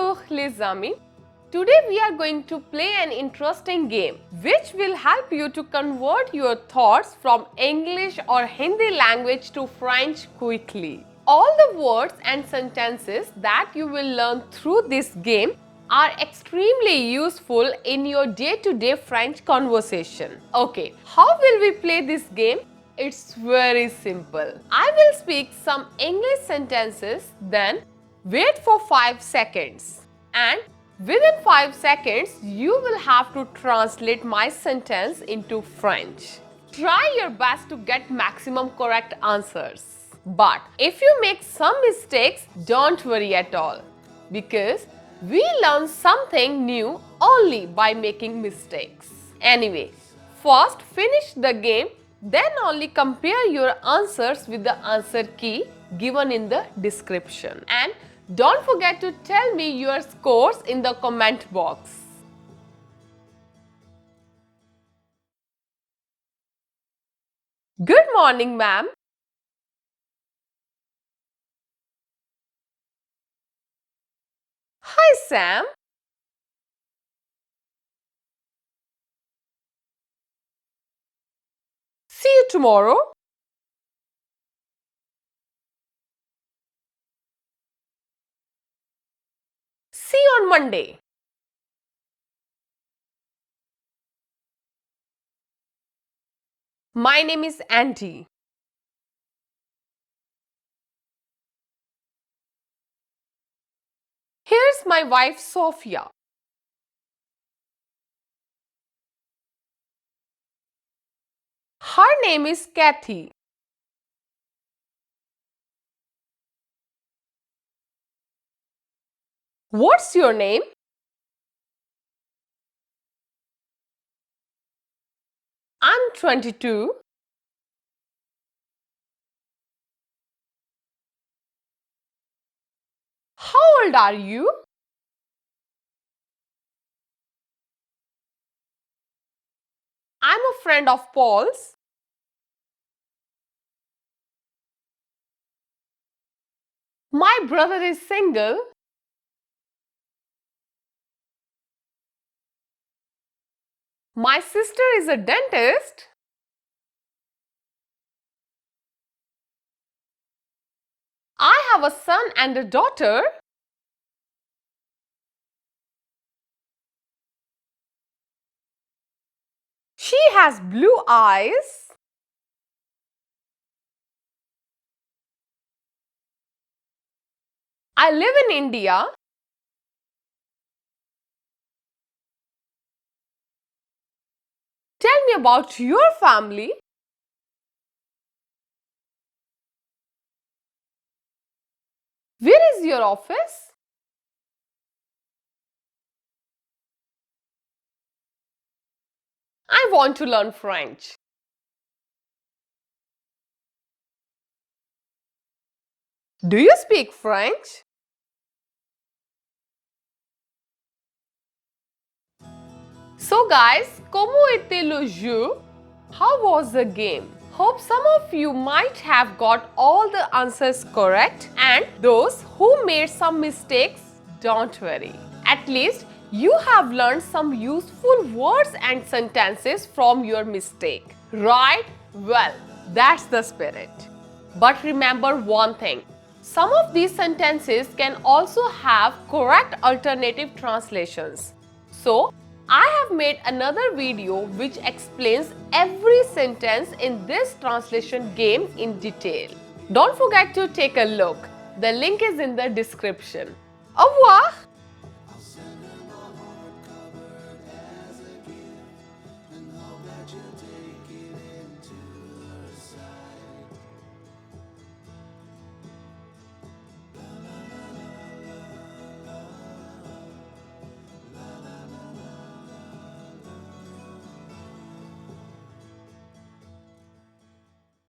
Bonjour les amis. Today we are going to play an interesting game which will help you to convert your thoughts from English or Hindi language to French quickly. All the words and sentences that you will learn through this game are extremely useful in your day-to-day French conversation. Okay, how will we play this game? It's very simple. I will speak some English sentences, then wait for 5 seconds, and within 5 seconds you will have to translate my sentence into French. Try your best to get maximum correct answers. But if you make some mistakes, don't worry at all, because we learn something new only by making mistakes. Anyway, first finish the game, then only compare your answers with the answer key given in the description. And don't forget to tell me your scores in the comment box. Good morning, ma'am. Hi, Sam. See you tomorrow. See you on Monday. My name is Andy. Here's my wife Sophia. Her name is Kathy. What's your name? I'm 22. How old are you? I'm a friend of Paul's. My brother is single. My sister is a dentist. I have a son and a daughter. She has blue eyes. I live in India. Tell me about your family. Where is your office? I want to learn French. Do you speak French? So guys, comment était le jeu? How was the game? Hope some of you might have got all the answers correct, and those who made some mistakes, don't worry. At least you have learned some useful words and sentences from your mistake, right? Well, that's the spirit. But remember one thing, some of these sentences can also have correct alternative translations. So, I have made another video which explains every sentence in this translation game in detail. Don't forget to take a look. The link is in the description. Au revoir!